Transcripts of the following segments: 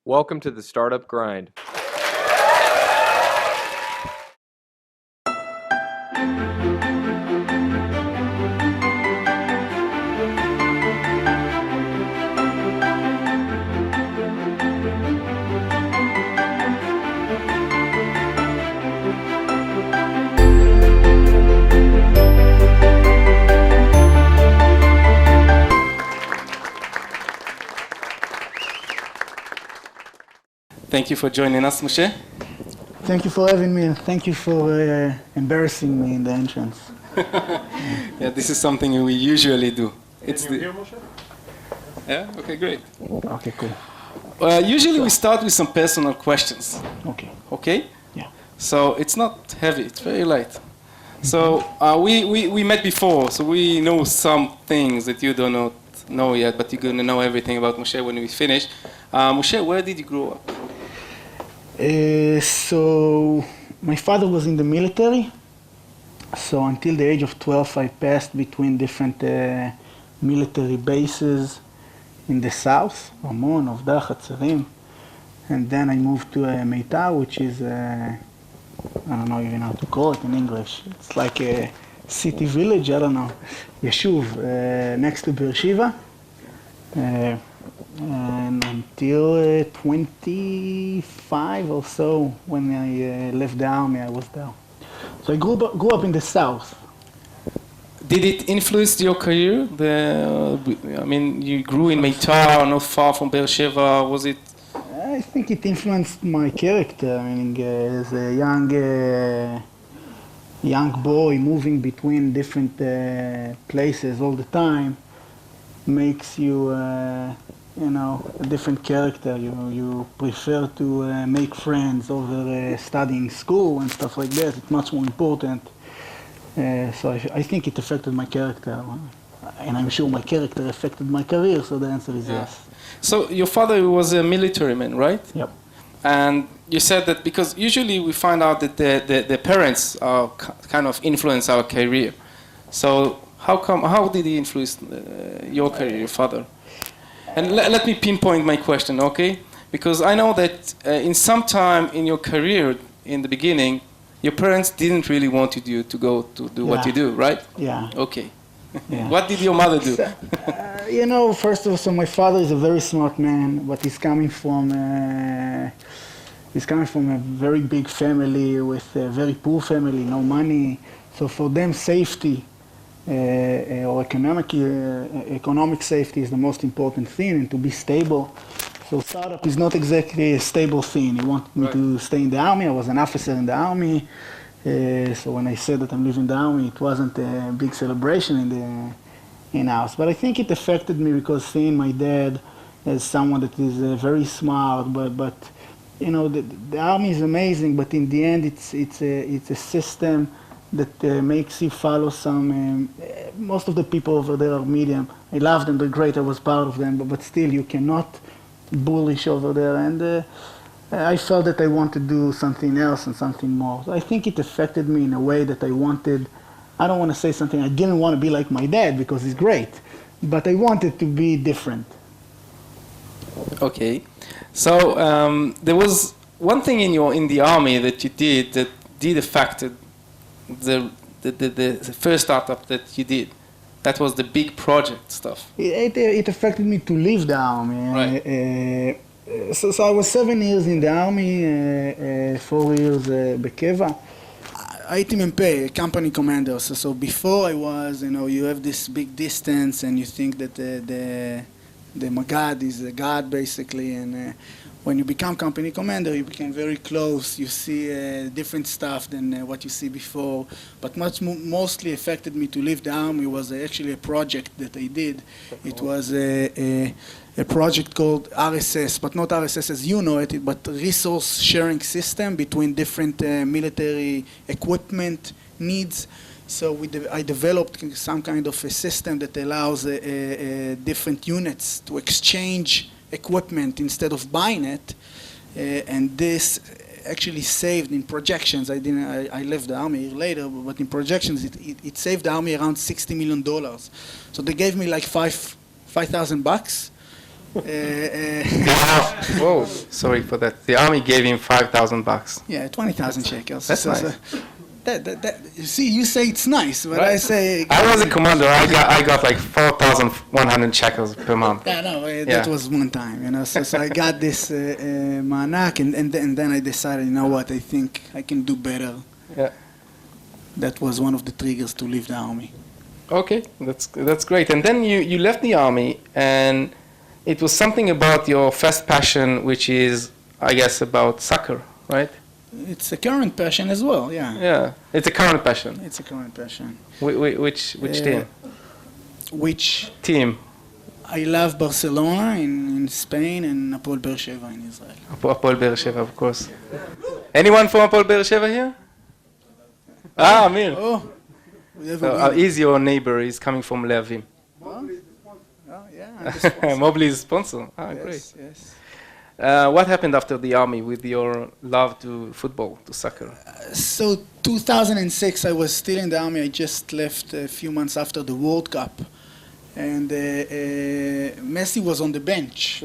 Welcome to the Startup Grind. Thank you for joining us, Moshe. Thank you for having me, and thank you for embarrassing me in the entrance. Yeah, this is something we usually do. It's Can you hear Moshe? Yeah? Okay, great. Okay, cool. Usually we start with some personal questions. Okay. Okay? Yeah. So it's not heavy, it's very light. So we met before, so we know some things that you don't know yet, but you're going to know everything about Moshe when we finish. Moshe, where did you grow up? So my father was in the military. So until the age of 12, I passed between different military bases in the south, Ramon, Ovda, Hatzerim. And then I moved to Meitar, which is, I don't know even how to call it in English. It's like a city village, I don't know, Yeshuv, next to Beer Sheva. And until 25 or so, when I left the army, I was there. So I grew up in the south. Did it influence your career? I mean, you grew in Meitar, not far from Beer Sheva. Was it? I think it influenced my character. I mean, as a young boy moving between different places all the time makes you a different character. You prefer to make friends over studying school and stuff like that. It's much more important. So I think it affected my character. And I'm sure my character affected my career, so the answer is yes. So your father was a military man, right? Yep. And you said that because usually we find out that the parents are kind of influence our career. So how did he influence your career, your father? And let me pinpoint my question, okay? Because I know that in some time in your career, in the beginning, your parents didn't really want you to go to do what you do, right? Yeah. Okay. Yeah. What did your mother do? First of all, so my father is a very smart man, but he's coming from a very big family with a very poor family, no money. So for them, safety or economic safety is the most important thing, and to be stable. So startup is not exactly a stable thing. He wanted me to stay in the army. I was an officer in the army. So when I said that I'm leaving the army, it wasn't a big celebration in house. But I think it affected me because seeing my dad as someone that is very smart, but the army is amazing. But in the end, it's a system that makes you follow some. Most of the people over there are medium. I love them; they're great. I was part of them, but still, you cannot bullish over there. And I felt that I wanted to do something else and something more. So I think it affected me in a way that I wanted. I don't want to say something. I didn't want to be like my dad because he's great, but I wanted to be different. Okay, so there was one thing in the army that you did affect the first startup that you did. That was the big project stuff. It affected me to leave the army. Right. So I was 7 years in the army, 4 years בקבע. הייתי מ"פ, company commander. So before I was, you have this big distance and you think that the Magad is a god basically, and when you become company commander, you become very close. You see different stuff than what you see before. But mostly affected me to leave the army was actually a project that I did. It was a project called RSS, but not RSS as you know it, but resource sharing system between different military equipment needs. So I developed some kind of a system that allows different units to exchange equipment instead of buying it, and this actually saved in projections. I left the army a year later, but in projections it saved the army around $60 million. So they gave me like $5,000 Whoa, sorry for that. The army gave him $5,000. Yeah, 20,000 shekels. That's nice. You see, you say it's nice, but Right. I say... I was a commander. I got like 4,100 shekels per month. Yeah, no, Yeah. that was one time, you know. So I got this ma'anak, and then I decided, you know what, I think I can do better. Yeah. That was one of the triggers to leave the army. Okay, that's great. And then you left the army, and it was something about your first passion, which is, I guess, about soccer, right? It's a current passion as well, yeah. Yeah, it's a current passion. It's a current passion. Which team? Which Team. I love Barcelona in Spain and Apol Beersheva in Israel. Apol Be'er Sheva, of course. Anyone from Apol Be'er Sheva here? Ah, Amir. Oh, we have a He's your neighbor. He's coming from Leavim. Oh, yeah. Mobli is sponsor. Ah, great. Yes. What happened after the army with your love to football, to soccer? So 2006, I was still in the army. I just left a few months after the World Cup, and Messi was on the bench.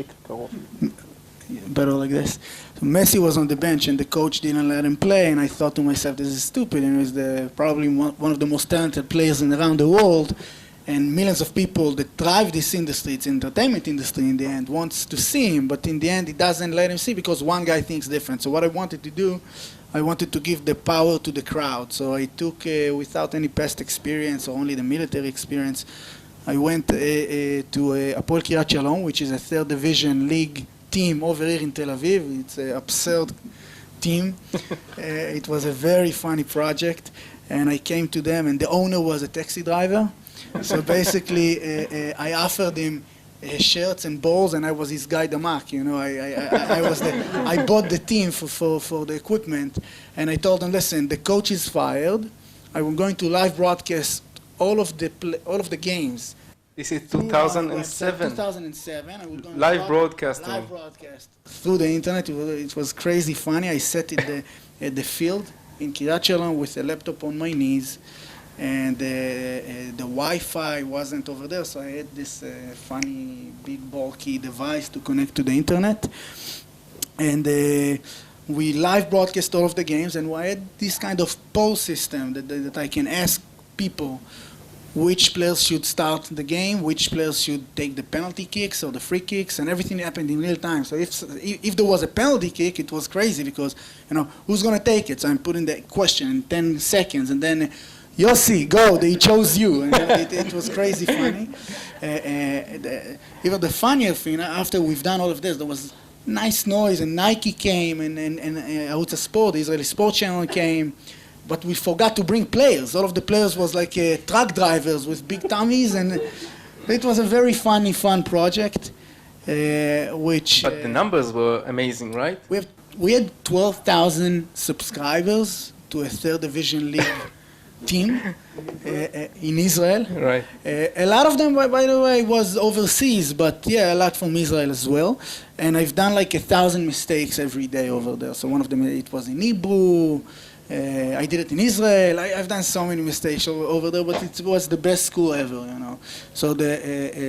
Better like this. So Messi was on the bench, and the coach didn't let him play. And I thought to myself, "This is stupid." And he was probably one of the most talented players around the world, and millions of people that drive this industry, it's entertainment industry in the end, wants to see him, but in the end, he doesn't let him see because one guy thinks different. So what I wanted to do, I wanted to give the power to the crowd. So I took, without any past experience or only the military experience, I went to Hapoel Kiryat Shalom, which is a third division league team over here in Tel Aviv. It's an absurd team. It was a very funny project, and I came to them, and the owner was a taxi driver. So basically, I offered him shirts and balls, and I was his guy Damak. You know, I bought the team for the equipment, and I told him, listen, the coach is fired. I'm going to live broadcast all of the games. This is 2007. 2007. I was going Live broadcasting. Live broadcast through the internet. It was crazy funny. I sat at the field in Kiryat Shalom with a laptop on my knees, and the Wi-Fi wasn't over there, so I had this funny, big, bulky device to connect to the internet. And we live broadcast all of the games, and I had this kind of poll system that I can ask people which players should start the game, which players should take the penalty kicks or the free kicks, and everything happened in real time. So if there was a penalty kick, it was crazy because, you know, who's going to take it? So I'm putting the question in 10 seconds, and then Yossi, go, they chose you. And it was crazy funny. Even the funnier thing, after we've done all of this, there was nice noise, and Nike came, and Arutz Sport, the Israeli Sports Channel came, but we forgot to bring players. All of the players was like truck drivers with big tummies, and it was a very funny, fun project, which... But the numbers were amazing, right? We had 12,000 subscribers to a third division league team in Israel. Right. A lot of them, by the way, was overseas, but yeah, a lot from Israel as well. And I've done like 1,000 mistakes every day over there. So one of them, it was in Hebrew. I did it in Israel. I've done so many mistakes over there, but it was the best school ever, you know. So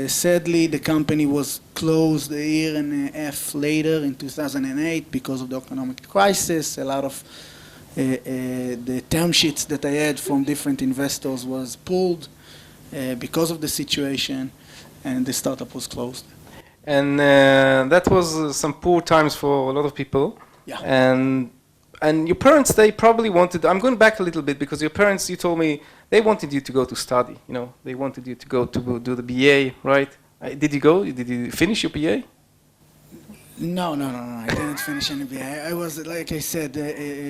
sadly, the company was closed a year and a half later in 2008 because of the economic crisis. A lot of the term sheets that I had from different investors was pulled because of the situation, and the startup was closed. And that was some poor times for a lot of people. Yeah. And your parents, they probably wanted, I'm going back a little bit because your parents, you told me, they wanted you to go to study, you know, they wanted you to go to do the BA, right? Did you go? Did you finish your BA? No, I didn't finish any BA. I was, like I said,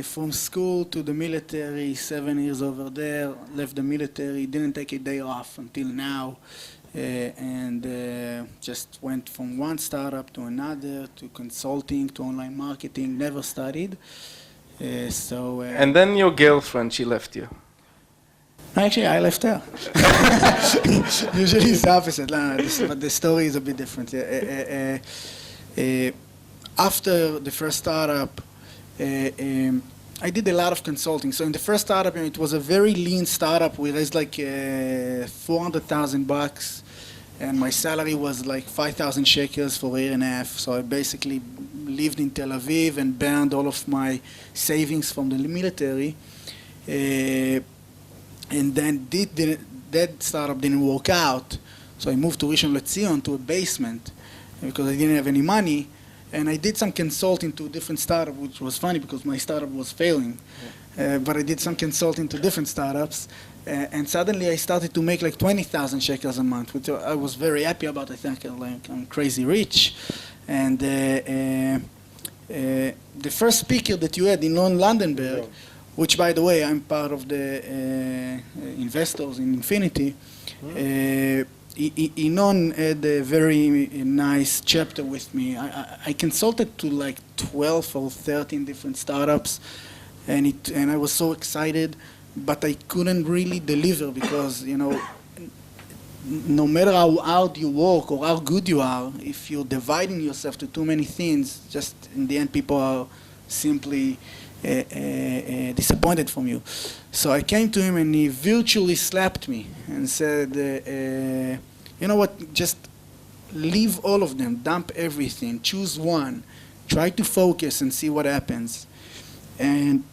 from school to the military, 7 years over there, left the military, didn't take a day off until now, and just went from one startup to another, to consulting, to online marketing, never studied. And then your girlfriend, she left you. Actually, I left her. Usually it's the opposite, but the story is a bit different. After the first startup, I did a lot of consulting. So in the first startup, it was a very lean startup. We raised like $400,000. and my salary was like 5,000 shekels for a year and a half. So I basically lived in Tel Aviv and burned all of my savings from the military. And then that startup didn't work out. So I moved to Rishon LeZion to a basement because I didn't have any money. And I did some consulting to different startups, which was funny because my startup was failing. But I did some consulting to different startups. And suddenly I started to make like 20,000 shekels a month, which I was very happy about. I think I'm crazy rich. And the first speaker that you had in Landenberg, which by the way, I'm part of the investors in Infinity, Inon had a very nice chapter with me. I consulted to like 12 or 13 different startups, and I was so excited, but I couldn't really deliver because, you know, no matter how hard you work or how good you are, if you're dividing yourself to too many things, just in the end people are simply disappointed from you. So I came to him and he virtually slapped me and said, you know what, just leave all of them, dump everything, choose one, try to focus and see what happens. And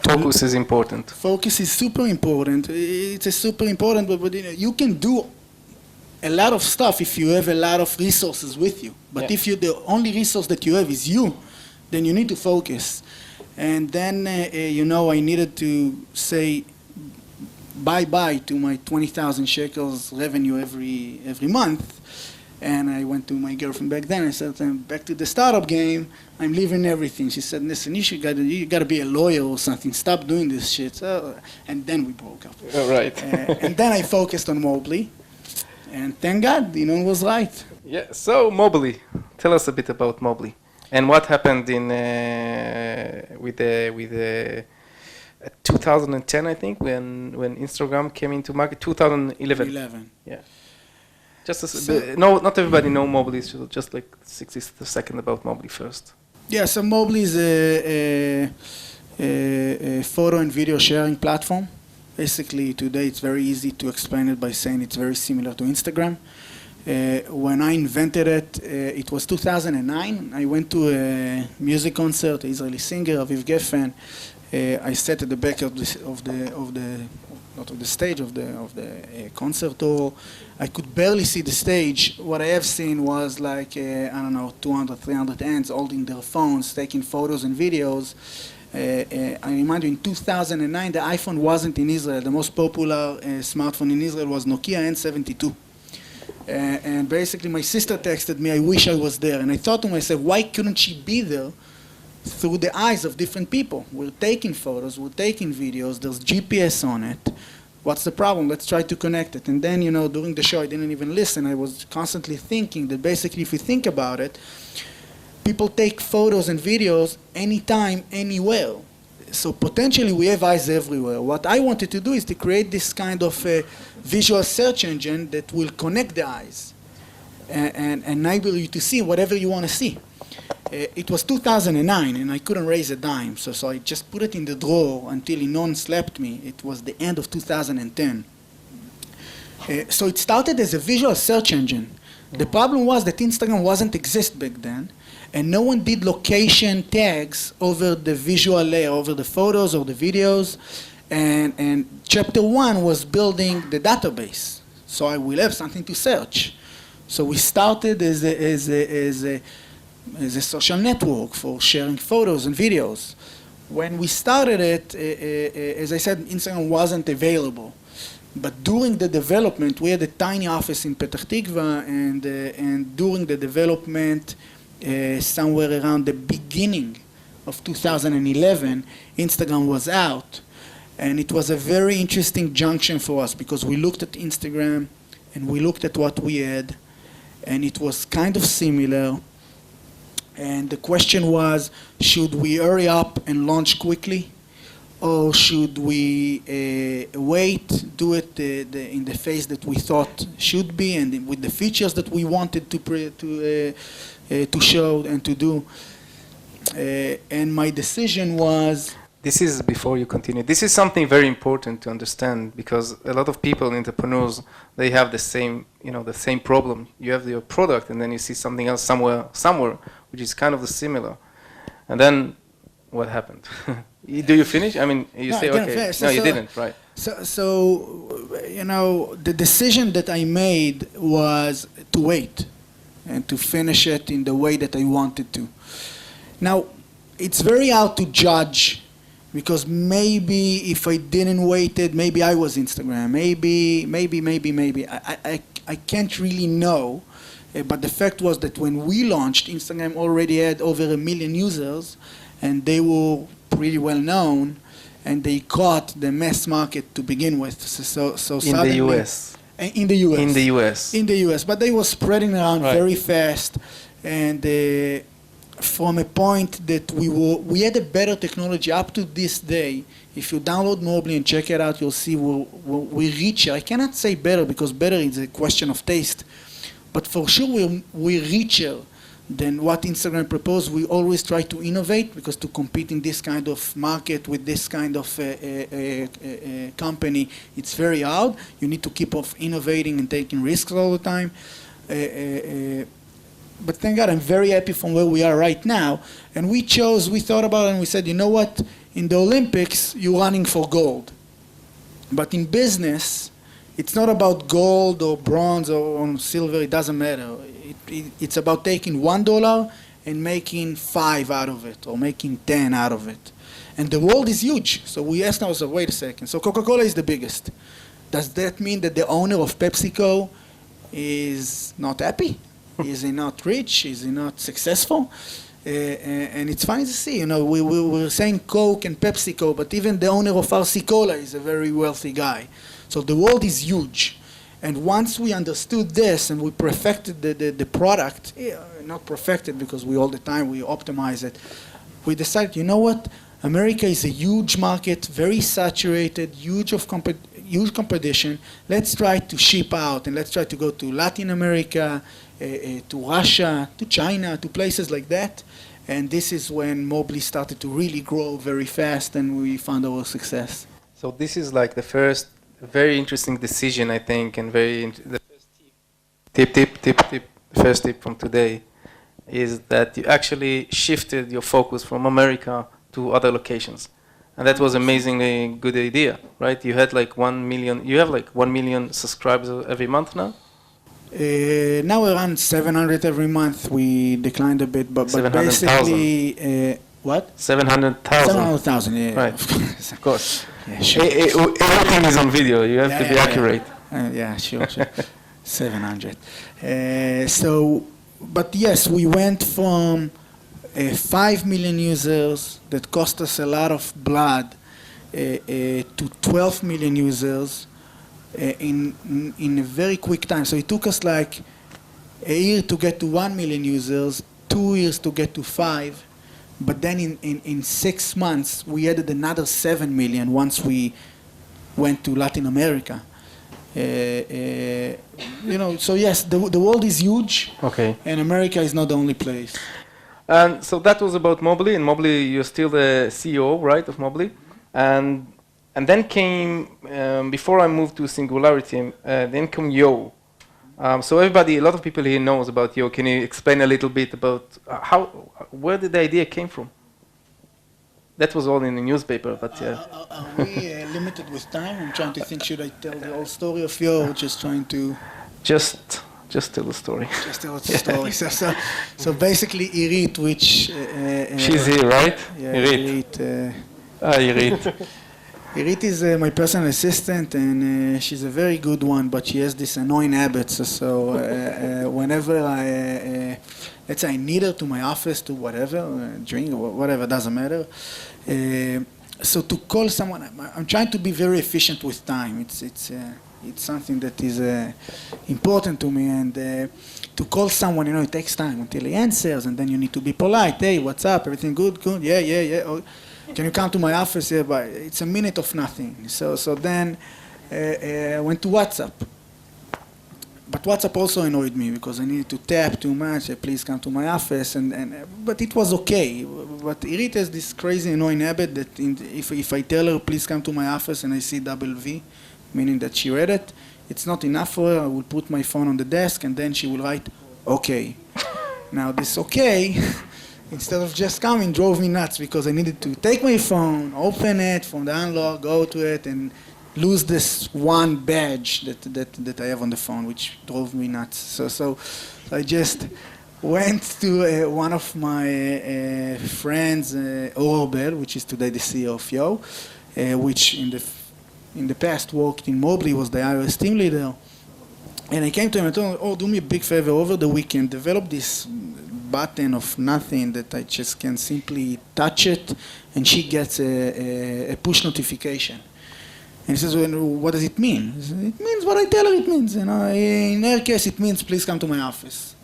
focus is important. Focus is super important. It's a super important, but you know, you can do a lot of stuff if you have a lot of resources with you. But if the only resource that you have is you, then you need to focus. And then, you know, I needed to say bye-bye to my 20,000 shekels revenue every month. And I went to my girlfriend back then. I said, I'm back to the startup game. I'm leaving everything. She said, listen, you got to be a lawyer or something. Stop doing this shit. So, and then we broke up. Oh, right. And then I focused on Mobli. And thank God, you know, it was right. Yeah. So Mobli, tell us a bit about Mobli. And what happened in with 2010, I think, when Instagram came into market, 2011. Yeah. Not everybody know Mobli, so just like 60 seconds about Mobli first. Yeah, so Mobli is a photo and video sharing platform. Basically, today it's very easy to explain it by saying it's very similar to Instagram. When I invented it, it was 2009. I went to a music concert, an Israeli singer, Aviv Geffen. I sat at the back of the concert hall. I could barely see the stage. What I have seen was like, I don't know, 200, 300 hands holding their phones, taking photos and videos. I remind you, in 2009, the iPhone wasn't in Israel. The most popular smartphone in Israel was Nokia N72. And basically my sister texted me, I wish I was there. And I thought to myself, why couldn't she be there through the eyes of different people? We're taking photos, we're taking videos, there's GPS on it. What's the problem? Let's try to connect it. And then, you know, during the show, I didn't even listen. I was constantly thinking that basically if you think about it, people take photos and videos anytime, anywhere. So potentially we have eyes everywhere. What I wanted to do is to create this kind of visual search engine that will connect the eyes and enable you to see whatever you want to see. It was 2009 and I couldn't raise a dime, so I just put it in the drawer until Inon slapped me. It was the end of 2010. So it started as a visual search engine. The problem was that Instagram wasn't exist back then, and no one did location tags over the visual layer, over the photos or the videos. And chapter one was building the database, so I will have something to search. So we started as a social network for sharing photos and videos. When we started it, as I said, Instagram wasn't available. But during the development, we had a tiny office in Petah Tikva, and during the development, somewhere around the beginning of 2011, Instagram was out. And it was a very interesting junction for us because we looked at Instagram and we looked at what we had, and it was kind of similar. And the question was, should we hurry up and launch quickly? Or should we wait, do it in the phase that we thought should be and with the features that we wanted to show and to do? And my decision was... this is before you continue. This is something very important to understand because a lot of people, entrepreneurs, they have the same, the same problem. You have your product, and then you see something else somewhere, which is kind of the similar, and then what happened? Do you finish? I mean, you say okay. No, you didn't, right? So the decision that I made was to wait and to finish it in the way that I wanted to. Now, it's very hard to judge because maybe if I didn't wait it, maybe I was Instagram. Maybe. I can't really know. But the fact was that when we launched, Instagram already had over 1 million users, and they were pretty well known, and they caught the mass market to begin with. So in the US. In the US. In the US. In the US, but they were spreading around right. very fast, and from a point that we had a better technology up to this day. If you download Mobli and check it out, you'll see we reach. I cannot say better because better is a question of taste, but for sure we're richer than what Instagram proposed. We always try to innovate because to compete in this kind of market with this kind of company, it's very hard. You need to keep on innovating and taking risks all the time. But thank God, I'm very happy from where we are right now. And we thought about it and we said, you know what? In the Olympics, you're running for gold. But in business, it's not about gold or bronze or silver, it doesn't matter. It's about taking $1 and making 5 out of it, or making 10 out of it. And the world is huge. So we asked ourselves, wait a second. So Coca-Cola is the biggest. Does that mean that the owner of PepsiCo is not happy? Is he not rich? Is he not successful? And it's funny to see, we're saying Coke and PepsiCo, but even the owner of RC Cola is a very wealthy guy. So the world is huge. And once we understood this and we perfected the product, not perfected because all the time we optimize it, we decided, you know what? America is a huge market, very saturated, huge competition. Let's try to ship out and let's try to go to Latin America, to Russia, to China, to places like that. And this is when Mobli started to really grow very fast and we found our success. So this is like the first very interesting decision, I think, and the first tip from today is that you actually shifted your focus from America to other locations. And that was amazingly good idea, right? You had like 1 million, you have like 1 million subscribers every month now? Now we're around 700 every month. We declined a bit, but basically, what? 700,000. 700,000, yeah. Right, of course. Yeah, sure. Everything is on video. You have to be accurate. Yeah, sure. 700. But yes, we went from 5 million users that cost us a lot of blood to 12 million users in a very quick time. So it took us like a year to get to 1 million users, 2 years to get to 5. But then in 6 months, we added another 7 million once we went to Latin America. So yes, the world is huge. Okay. And America is not the only place. And so that was about Mobli. And Mobli, you're still the CEO, right, of Mobli? And then came, before I moved to Singulariteam, then came Yo. So a lot of people here knows about Yo. Can you explain a little bit about where did the idea came from? That was all in the newspaper, but yeah. Are we limited with time? I'm trying to think, should I tell the whole story of Yo, or just trying to... Just tell the story. Just tell the story. So basically, Irit, which... she's here, right? Yeah, Irit. Irit. Irit is my personal assistant, and she's a very good one, but she has this annoying habits. So whenever let's say I need her to my office to whatever, drink or whatever, doesn't matter. So to call someone, I'm trying to be very efficient with time. It's something that is important to me, and to call someone, it takes time until he answers, and then you need to be polite. Hey, what's up? Everything good? Good? Yeah. Oh, can you come to my office? Yeah, but it's a minute of nothing. So then I went to WhatsApp. But WhatsApp also annoyed me because I needed to tap too much. Please come to my office. But it was okay. but Irit has this crazy annoying habit that if I tell her, please come to my office and I see double V, meaning that she read it, it's not enough for her. I will put my phone on the desk and then she will write, okay. Now this okay, instead of just coming, drove me nuts because I needed to take my phone, open it from the unlock, go to it, and lose this one badge that I have on the phone, which drove me nuts. So I just went to one of my friends, Orobel, which is today the CEO of Yo, which in the past worked in Mobli, was the iOS team leader. And I came to him and told him, oh, do me a big favor over the weekend, develop this button of nothing that I just can simply touch it, and she gets a push notification. And he says, well, what does it mean? He says, it means what I tell her it means. You know, in her case, it means please come to my office.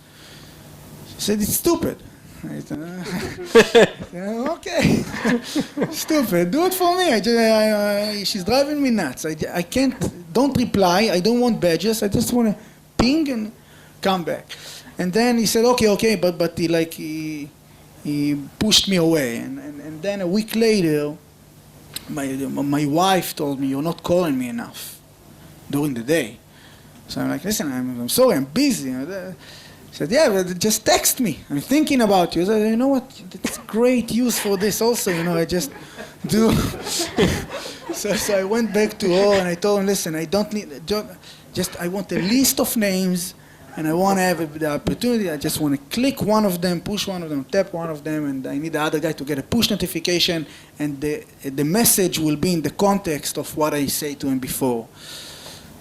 She said, it's stupid. I said, okay, stupid. Do it for me. She's driving me nuts. I can't. Don't reply. I don't want badges. I just want to ping and come back. And then he said, okay, but he pushed me away. And then a week later, my wife told me, you're not calling me enough during the day. So I'm like, listen, I'm sorry, I'm busy. She said, yeah, but just text me. I'm thinking about you. I said, you know what? It's great use for this also. You know, I just do. so I went back to her and I told him, listen, I don't need, I want a list of names and I want to have the opportunity. I just want to click one of them, push one of them, tap one of them, and I need the other guy to get a push notification, and the message will be in the context of what I say to him before.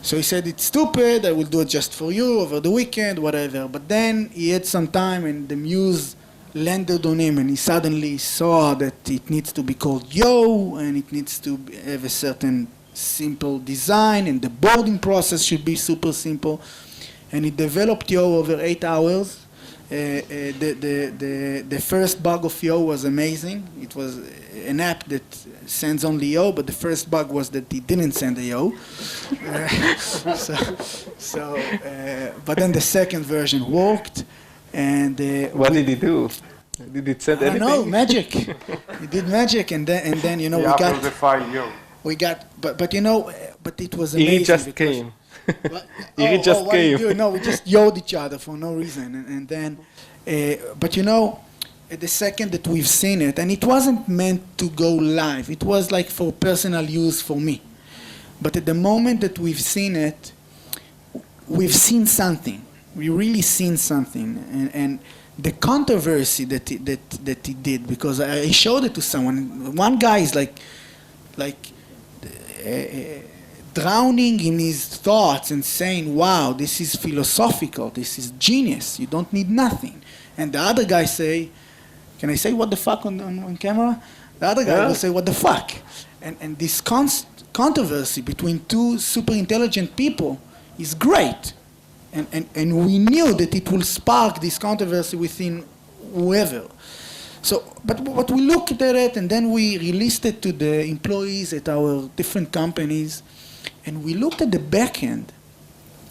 So he said, it's stupid, I will do it just for you over the weekend, whatever. But then he had some time and the muse landed on him and he suddenly saw that it needs to be called Yo and it needs to have a certain simple design and the boarding process should be super simple. And he developed Yo over 8 hours. The first bug of Yo was amazing. It was an app that sends only Yo, but the first bug was that he didn't send a Yo. But then the second version worked, and what did he do? Did it send anything? No, magic. He did magic, and then you know we got. But you know, but it was amazing. He just came. He just came. No, we just yelled each other for no reason, and then, but you know, the second that we've seen it, and it wasn't meant to go live. It was like for personal use for me. But at the moment that we've seen it, we've seen something. We really seen something, and the controversy that he did, because I showed it to someone. One guy is like. Drowning in his thoughts and saying, wow, this is philosophical, this is genius, you don't need nothing. And the other guy say, can I say what the fuck on camera? The other guy will say, what the fuck? And this controversy between two super intelligent people is great. And we knew that it will spark this controversy within whoever. So, but we looked at it and then we released it to the employees at our different companies. And we looked at the back end,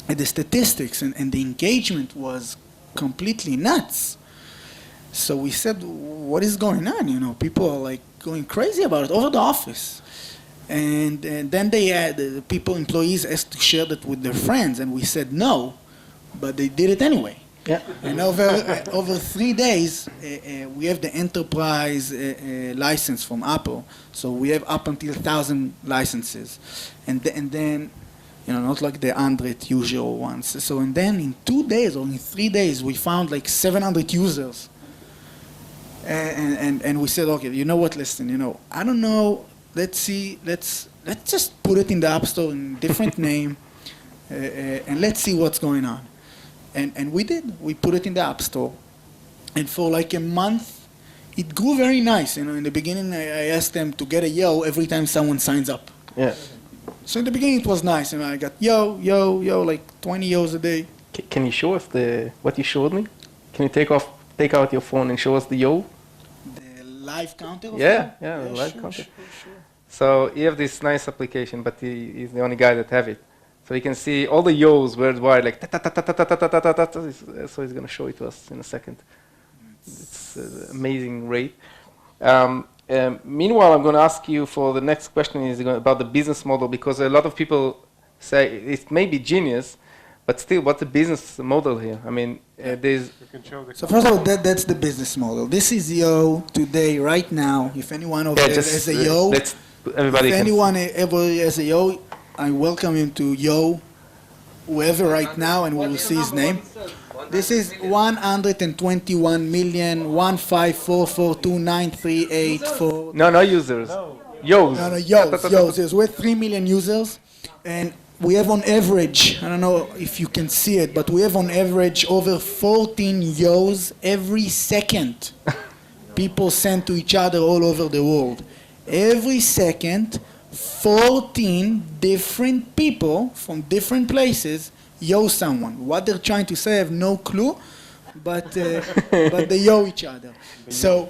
at the statistics, and the engagement was completely nuts. So we said, what is going on? You know, people are like going crazy about it over the office. And then they had, employees asked to share that with their friends, and we said no, but they did it anyway. Yeah. And over 3 days, we have the enterprise license from Apple. So we have up until 1,000 licenses. And then, you know, not like the 100 usual ones. So, and then in 2 days or in 3 days, we found like 700 users. And we said, okay, you know what, listen, you know, I don't know, let's just put it in the App Store in a different name, and let's see what's going on. And we did. We put it in the App Store. And for like a month, it grew very nice. You know, in the beginning, I asked them to get a Yo every time someone signs up. Yeah. So in the beginning, it was nice. You know, I got Yo, like 20 Yos a day. Can you show us what you showed me? Can you take out your phone and show us the Yo? The live counter? Yeah, the live counter. Sure. So you have this nice application, but he's the only guy that have it. So you can see all the Yos worldwide, like so he's going to show it to us in a second. It's an amazing rate. Meanwhile, I'm going to ask you for the next question is about the business model, because a lot of people say it may be genius, but still, what's the business model here? I mean, there's... You can show the So first of all, that's the business model. This is Yo today, right now. If anyone over there has a Yo, everybody if can anyone ever has a Yo, I welcome him to Yo, whoever right now, and we will see his name. This is 120,154429384. No users. Yos. No, Yos. We're 3 million users, and we have on average, I don't know if you can see it, but we have on average over 14 Yos every second. People send to each other all over the world. Every second, 14 different people from different places Yo someone. What they're trying to say, I have no clue, but they Yo each other. So,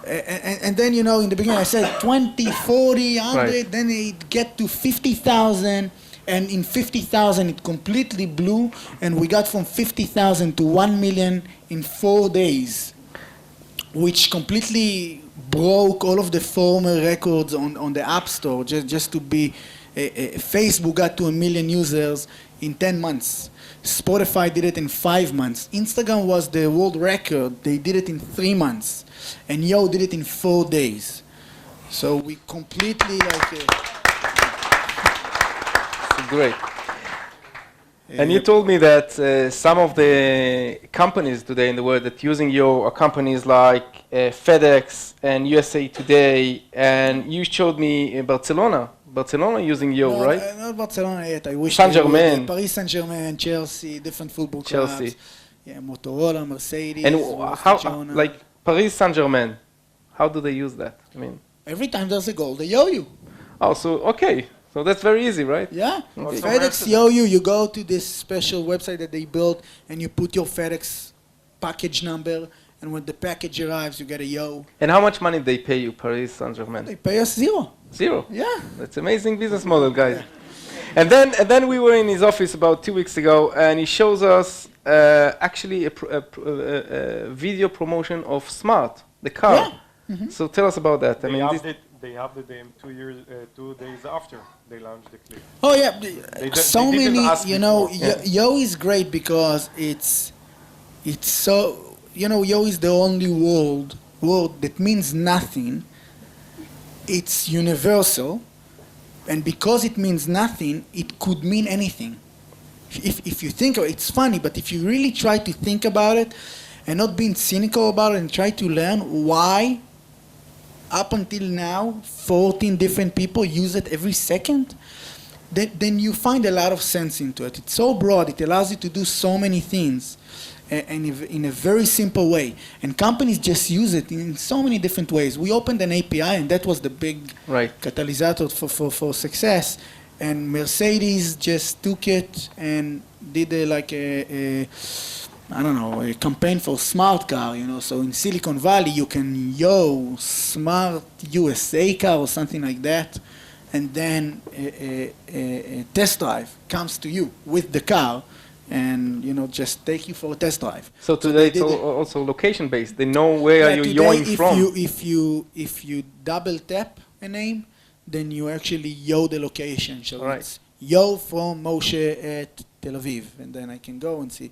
and then, you know, in the beginning I said 20, 40, 100, Right. then it get to 50,000, and in 50,000 it completely blew, and we got from 50,000 to 1 million in 4 days, which completely broke all of the former records on the App Store. Just to be, Facebook got to 1 million users in 10 months. Spotify did it in 5 months. Instagram was the world record. They did it in 3 months. And Yo did it in 4 days. So we completely Great. And you told me that some of the companies today in the world that using Yo are companies like FedEx and USA Today, and you showed me Barcelona using Yo, no, right? Not Barcelona yet. I wish Saint-Germain. Paris Saint-Germain, Chelsea, different football clubs. Chelsea. Yeah, Motorola, Mercedes. And how, Barcelona. like Paris Saint-Germain, how do they use that? I mean, Every time there's a goal, they Yo you. oh, so okay, so that's very easy, right? Yeah. Okay. FedEx Yo you. You go to this special website that they built, and you put your FedEx package number, and when the package arrives, you get a Yo. And how much money they pay you, Paris Saint-Germain? They pay us zero. Zero. Yeah. That's amazing business model, guys. And then we were in his office about 2 weeks ago, and he shows us actually a video promotion of Smart, the car. Yeah. Mm-hmm. So tell us about that. I They mean, updated them 2 days after they launched the clip. Oh yeah. They So didn't many. ask You know, before. Yo is great because it's so. You know, Yo is the only word that means nothing. It's universal, and because it means nothing, it could mean anything. If you think of it, it's funny, but if you really try to think about it and not being cynical about it and try to learn why, up until now, 14 different people use it every second, then you find a lot of sense into it. It's so broad, it allows you to do so many things. And in a very simple way. And companies just use it in so many different ways. We opened an API, and that was the big catalyst for success. And Mercedes just took it and did a campaign for smart car, you know. So in Silicon Valley, you can Yo smart USA car or something like that. And then a test drive comes to you with the car, and you know, just take you for a test drive. so today it's also location based. They know where you're going from. If you double tap a name, then you actually Yo the location. So Right. it's Yo from Moshe at Tel Aviv, and then I can go and see.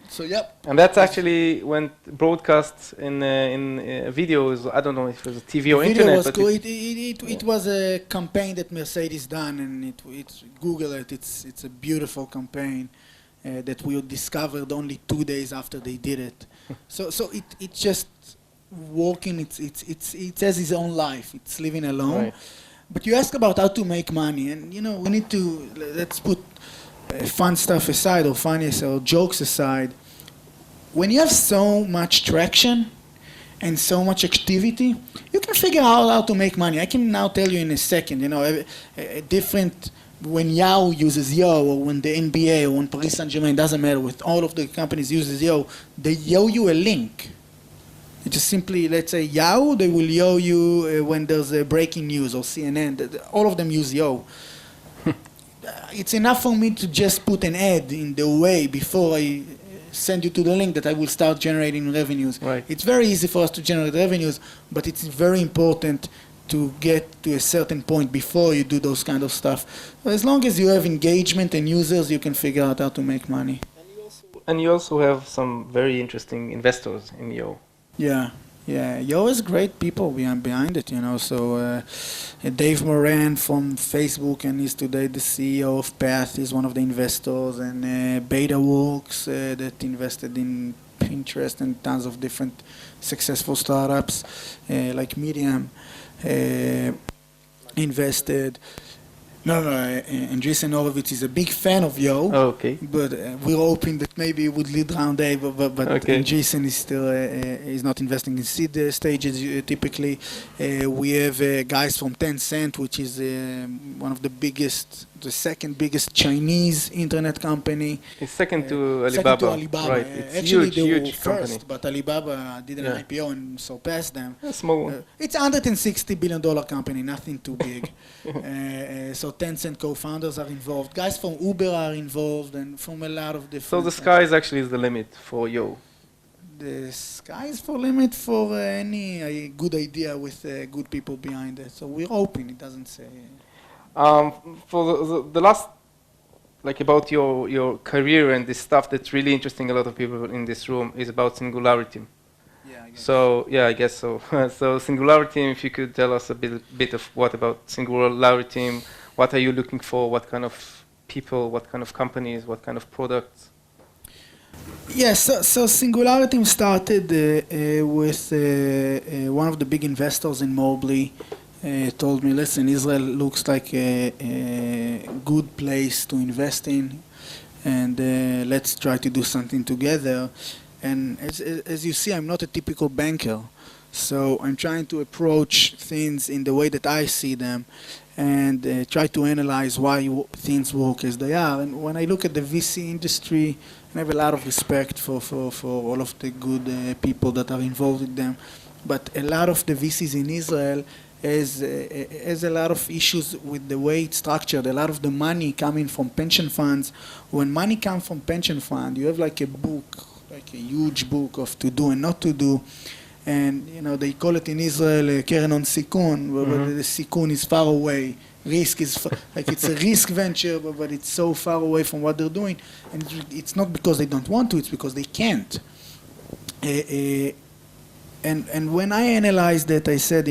So yep. And that's actually when broadcast in videos. I don't know if it was TV or Video internet, was but cool. It was a campaign that Mercedes done, and it's Google it. It's a beautiful campaign that we discovered only 2 days after they did it. So it's just working. It has its own life. It's living alone. Right. But you ask about how to make money, and you know, we need to let's put fun stuff aside, or funniest or jokes aside. When you have so much traction and so much activity, you can figure out how to make money. I can now tell you in a second, you know, a different, when Yahoo uses Yo, or when the NBA, or when Paris Saint-Germain, doesn't matter, with all of the companies uses Yo, they Yo you a link. You just simply, let's say Yahoo, they will Yo you when there's a breaking news, or CNN, all of them use Yo. It's enough for me to just put an ad in the way before I send you to the link that I will start generating revenues. Right. It's very easy for us to generate revenues, but it's very important to get to a certain point before you do those kind of stuff. As long as you have engagement and users, you can figure out how to make money. And you also have some very interesting investors in Yo. Yeah. Yo is great people behind it, So Dave Moran from Facebook, and he's today the CEO of Path, is one of the investors, and BetaWorks that invested in Pinterest and tons of different successful startups like Medium invested. And Jason Horowitz is a big fan of Yo. Oh, okay. But we're hoping that maybe it would lead round A, but Okay. Jason is still is not investing in seed stages typically. We have guys from Tencent, which is one of the second biggest Chinese internet company. It's second to Alibaba. Second to Alibaba. Right. It's Actually, huge, they were huge first, company. but Alibaba did an Yeah. IPO and surpassed them. A small one. It's a $160 billion company, nothing too big. So Tencent co-founders are involved. Guys from Uber are involved, and from a lot of different... So the sky is actually the limit for Yo. The sky is for limit for any good idea with good people behind it. So we're hoping, it doesn't say... For the last, like about your career and the stuff that's really interesting a lot of people in this room is about Singulariteam. Yeah, I guess. So yeah, I guess so. So Singulariteam, if you could tell us a bit of what about Singulariteam, what are you looking for, what kind of people, what kind of companies, what kind of products? Yes, so Singulariteam started with one of the big investors in Mobli. Told me, listen, Israel looks like a good place to invest in, and let's try to do something together. And as you see, I'm not a typical banker, so I'm trying to approach things in the way that I see them, and try to analyze why things work as they are. And when I look at the VC industry, I have a lot of respect for all of the good people that are involved in them, but a lot of the VCs in Israel has a lot of issues with the way it's structured. A lot of the money coming from pension funds. When money comes from pension fund, you have like a book, like a huge book of to do and not to do. And they call it in Israel Keren on Sikun, but the Sikun is far away. Risk is like it's a risk venture, but it's so far away from what they're doing. And it's not because they don't want to, it's because they can't. And when I analyzed that, I said,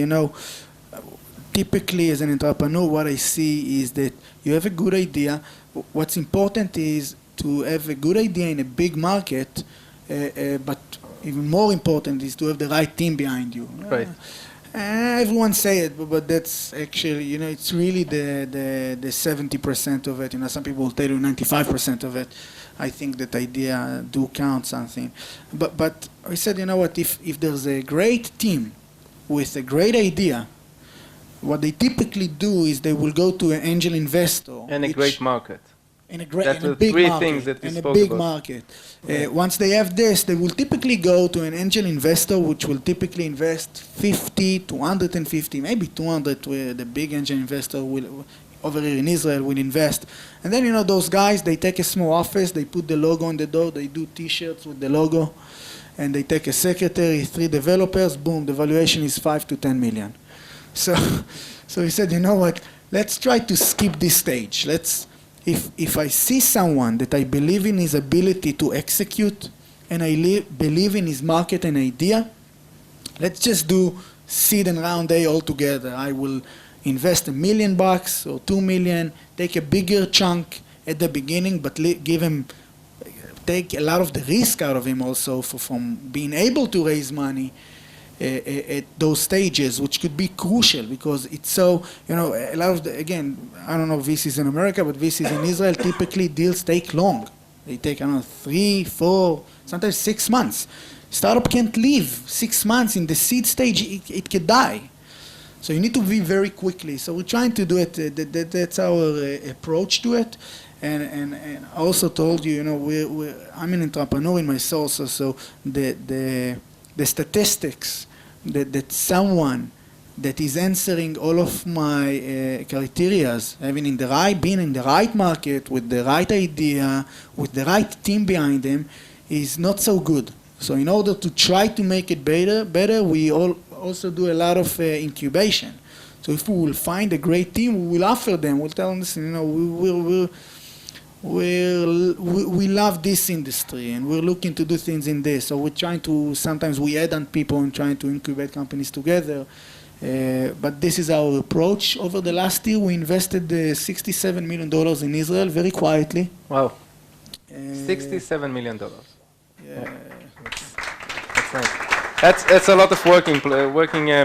typically as an entrepreneur, what I see is that you have a good idea. What's important is to have a good idea in a big market, but even more important is to have the right team behind you. Right. Everyone say it, but that's actually, it's really the 70% of it. Some people will tell you 95% of it. I think that idea do count something. But I said, what, if there's a great team with a great idea, what they typically do is they will go to an angel investor. And a great market. In a big big market. Market. Once they have this, they will typically go to an angel investor, which will typically invest 50 to 150, maybe 200, where the big angel investor will, over here in Israel, will invest. And then, those guys, they take a small office, they put the logo on the door, they do T-shirts with the logo, and they take a secretary, 3 developers, boom, the valuation is 5 to 10 million. So he said, what, let's try to skip this stage. If I see someone that I believe in his ability to execute, and I believe in his market and idea, let's just do seed and round A all together. I will invest $1 million or $2 million, take a bigger chunk at the beginning, but take a lot of the risk out of him also from being able to raise money at those stages, which could be crucial because it's so, a lot of again, I don't know VCs in America, but VCs in Israel, typically deals take long. They take, 3, 4, sometimes 6 months. Startup can't live 6 months in the seed stage, it could die. So you need to be very quickly. So we're trying to do it, that's our approach to it. And I also told you, I'm an entrepreneur in my soul, so the statistics that someone that is answering all of my criteria, being in the right market, with the right idea, with the right team behind them, is not so good. So in order to try to make it better, we also do a lot of incubation. So if we will find a great team, we will offer them. We'll tell them, listen, you know, we love this industry and we're looking to do things in this. So we're trying to, sometimes we add on people and trying to incubate companies together. But this is our approach. Over the last year, we invested $67 million in Israel, very quietly. Wow. $67 million. Yeah. That's nice. That's a lot of working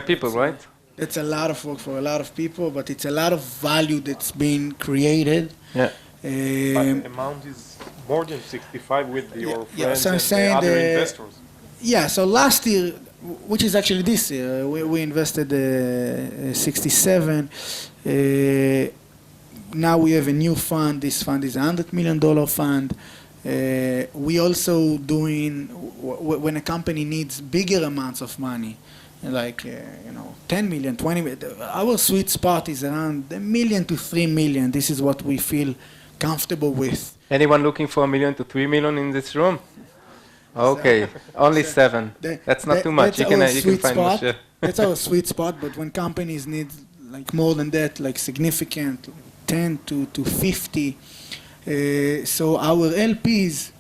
people, right? It's a lot of work for a lot of people, but it's a lot of value that's being created. Yeah. But the amount is more than 65 with your friends so I'm and saying the other investors. Yeah, so last year, which is actually this year, we invested 67. Now we have a new fund. This fund is a $100 million fund. We also doing, when a company needs bigger amounts of money, like 10 million, 20 million, our sweet spot is around $1 million to $3 million. This is what we feel comfortable with. Anyone looking for $1 million to $3 million in this room? Okay, only 7. That's not too much. You can find Moshe. That's our sweet spot. But when companies need like more than that, like significant, 10 to 50. So our LPs,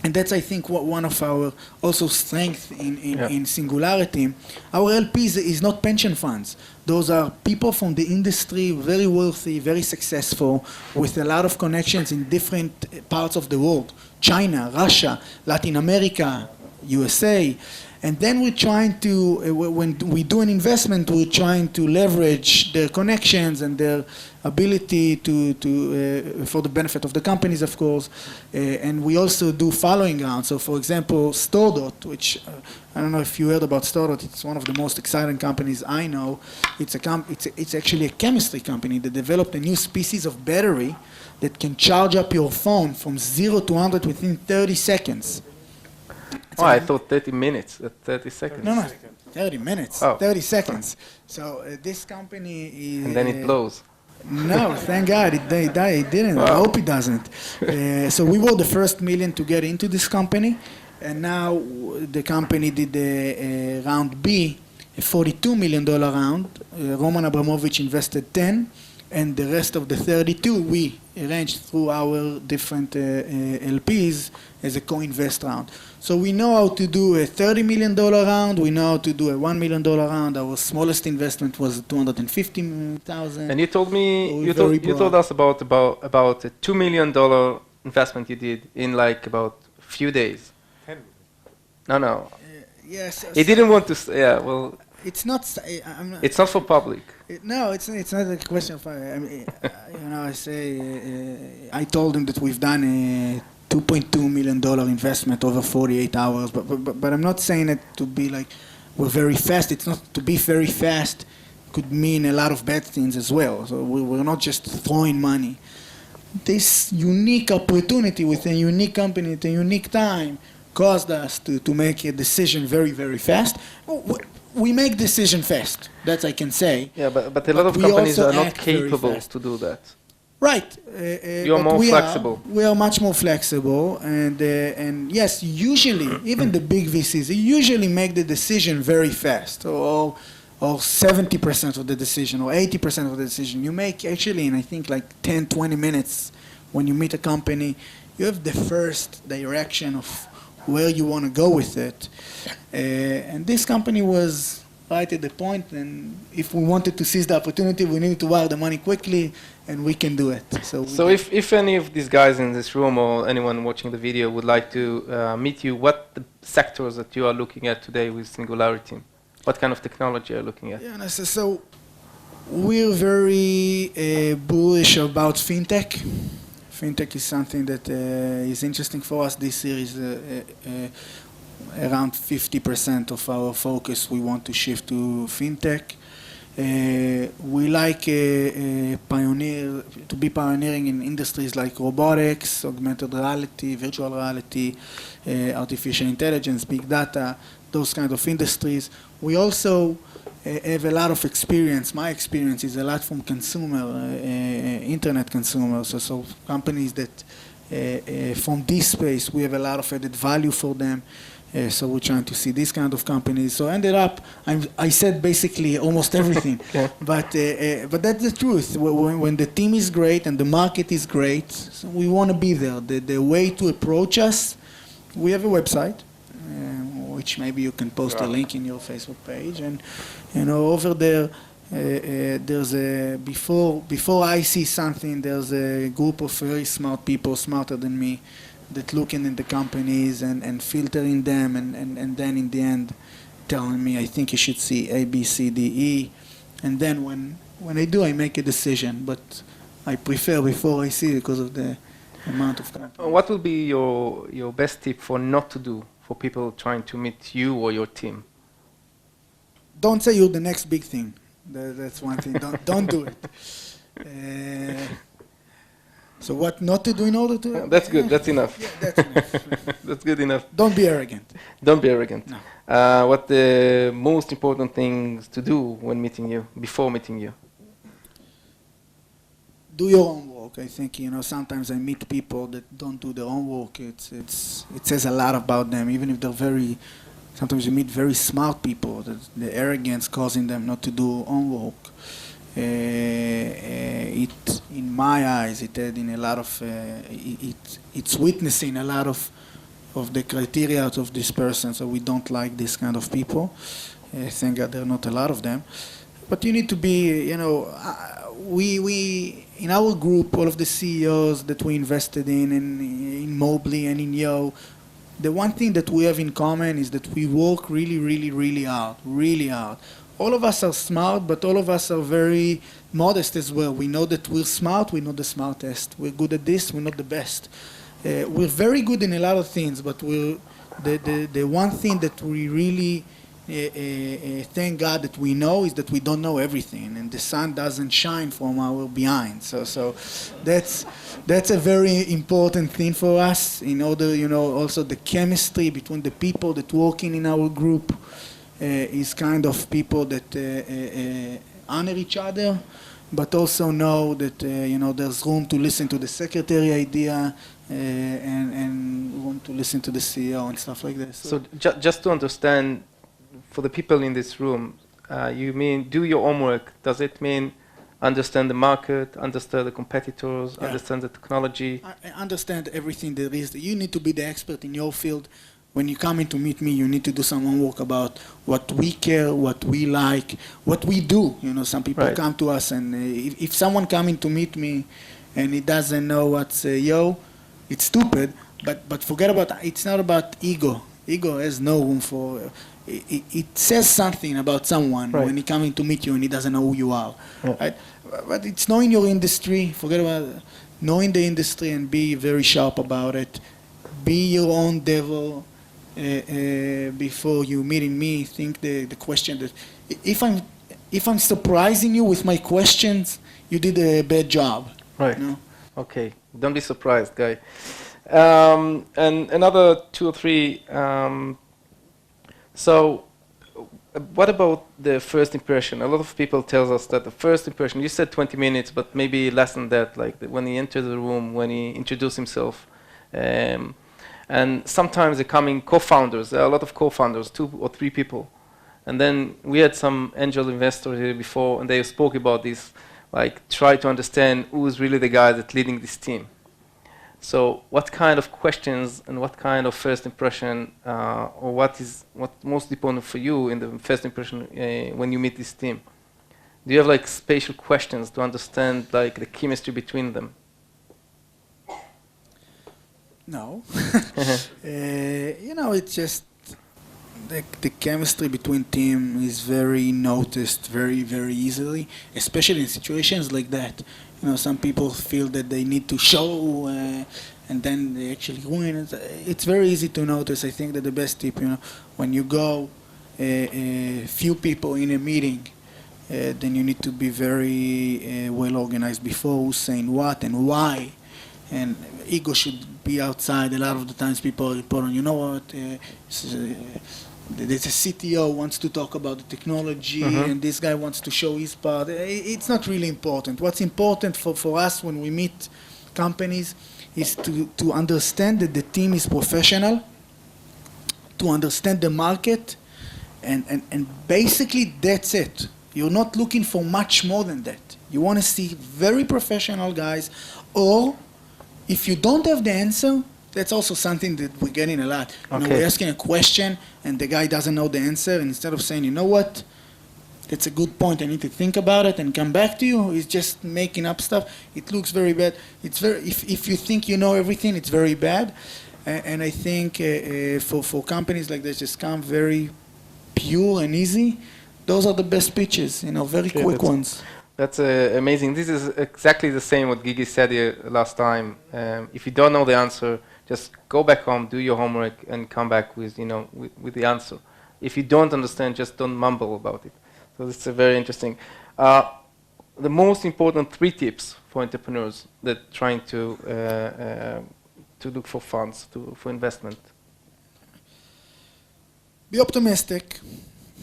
and that's I think one of our also strength in Singulariteam. Our LPs is not pension funds. Those are people from the industry, very wealthy, very successful, with a lot of connections in different parts of the world. China, Russia, Latin America, USA. And then we're trying to, when we do an investment, we're trying to leverage their connections and their ability for the benefit of the companies, of course. And we also do following rounds. So, for example, StoreDot, which I don't know if you heard about StoreDot. It's one of the most exciting companies I know. It's actually a chemistry company that developed a new species of battery that can charge up your phone from 0 to 100 within 30 seconds. Oh, I thought 30 minutes, 30 seconds. No, 30 minutes, 30 seconds. So this company is... And then it blows. No, thank God, it didn't. Wow. I hope it doesn't. So we were the first million to get into this company, and now the company did a round B, a $42 million round. Roman Abramovich invested 10, and the rest of the 32 we arranged through our different LPs as a co-invest round. So we know how to do a $30 million round. We know how to do a $1 million round. Our smallest investment was $250,000. And you told me, you told us about a $2 million investment you did in like about a few days. 10. No. Yes. He didn't want to. Yeah. Well. It's not. It's not for public. No, it's not a question of. I told him that we've done a $2.2 million investment over 48 hours, but I'm not saying it to be like we're very fast. It's not to be very fast. Could mean a lot of bad things as well. So we're not just throwing money. This unique opportunity with a unique company at a unique time caused us to make a decision very, very fast. We make decision fast. That I can say. Yeah, but a lot of companies are not capable to do that. Right. You're more flexible. We are much more flexible, and yes, usually even the big VCs they usually make the decision very fast, or 70% of the decision, or 80% of the decision you make actually in I think like 10-20 minutes. When you meet a company, you have the first direction of where you want to go with it, and this company was right at the point, and if we wanted to seize the opportunity, we needed to wire the money quickly, and we can do it. So if any of these guys in this room or anyone watching the video would like to meet you, what the sectors that you are looking at today with Singulariteam? What kind of technology are you looking at? Yeah, so we're very bullish about fintech. Fintech is something that is interesting for us. This year is around 50% of our focus. We want to shift to fintech. We like to be pioneering in industries like robotics, augmented reality, virtual reality, artificial intelligence, big data, those kind of industries. We also have a lot of experience. My experience is a lot from consumer, internet consumers, so companies that from this space, we have a lot of added value for them. So we're trying to see these kind of companies. So ended up, I said basically almost everything. Okay. But that's the truth. When the team is great and the market is great, so we want to be there. The way to approach us, we have a website, which maybe you can post a link in your Facebook page. And over there, there's a before I see something, there's a group of very smart people, smarter than me, that looking in the companies and filtering them and then in the end telling me, I think you should see A, B, C, D, E. And then when I do, I make a decision. But I prefer before I see because of the amount of companies. What will be your best tip for not to do for people trying to meet you or your team? Don't say you're the next big thing. That's one thing. Don't do it. So what not to do in order to... That's good. That's enough. Yeah, that's enough. That's good enough. Don't be arrogant. Don't be arrogant. No. What the most important things to do when meeting you, before meeting you? Do your own work. I think, sometimes I meet people that don't do their own work. It says a lot about them, even if they're sometimes you meet very smart people, the arrogance causing them not to do own work. In my eyes, it had in a lot of, it's witnessing a lot of the criteria of this person, so we don't like this kind of people. Thank God there are not a lot of them. But you need to be, we in our group, all of the CEOs that we invested in Mobli and in Yo, the one thing that we have in common is that we work really, really, really hard, really hard. All of us are smart, but all of us are very modest as well. We know that we're smart, we're not the smartest. We're good at this, we're not the best. We're very good in a lot of things, but the one thing that we really thank God that we know is that we don't know everything, and the sun doesn't shine from our behind. So that's a very important thing for us. In order, also the chemistry between the people that working in our group is kind of people that honor each other, but also know that there's room to listen to the secretary idea and room to listen to the CEO and stuff like this. So just to understand, for the people in this room, you mean do your homework. Does it mean understand the market, understand the competitors, understand the technology? I understand everything there is. You need to be the expert in your field. When you come in to meet me, you need to do some homework about what we care, what we like, what we do. Some people come to us, and if someone coming to meet me and he doesn't know what's Yo, it's stupid. But forget about it. It's not about ego. Ego has no room for. It says something about someone when he coming to meet you and he doesn't know who you are. Right? But it's knowing your industry. Forget about it. Knowing the industry and be very sharp about it. Be your own devil. Before you meeting me, think the question that if I'm surprising you with my questions, you did a bad job. Right. Okay. Don't be surprised, guy. And another 2 or 3. So, what about the first impression? A lot of people tell us that the first impression. You said 20 minutes, but maybe less than that. Like when he entered the room, when he introduced himself. And sometimes they're coming co-founders. There are a lot of co-founders, 2 or 3 people. And then we had some angel investors here before, and they spoke about this, like try to understand who is really the guy that's leading this team. So what kind of questions and what kind of first impression, or what's most important for you in the first impression when you meet this team? Do you have like special questions to understand like the chemistry between them? No. It's just the chemistry between team is very noticed very, very easily, especially in situations like that. Some people feel that they need to show and then they actually win. It's very easy to notice. I think that the best tip, when you go few people in a meeting, then you need to be very well organized before who's saying what and why. And ego should be outside. A lot of the times people report on, the CTO wants to talk about the technology and this guy wants to show his part. It's not really important. What's important for us when we meet companies is to understand that the team is professional, to understand the market, and basically that's it. You're not looking for much more than that. You want to see very professional guys, or if you don't have the answer, that's also something that we're getting a lot. You know, we're asking a question and the guy doesn't know the answer, and instead of saying, you know what, that's a good point, I need to think about it and come back to you, he's just making up stuff. It looks very bad. It's very, if you think you know everything, it's very bad. And I think for companies like this, just come very pure and easy. Those are the best pitches, you know, very quick ones. That's amazing. This is exactly the same what Gigi said here last time. If you don't know the answer, just go back home, do your homework, and come back with, you know, with the answer. If you don't understand, just don't mumble about it. So this is very interesting. The most important 3 tips for entrepreneurs that trying to look for funds, for investment. Be optimistic.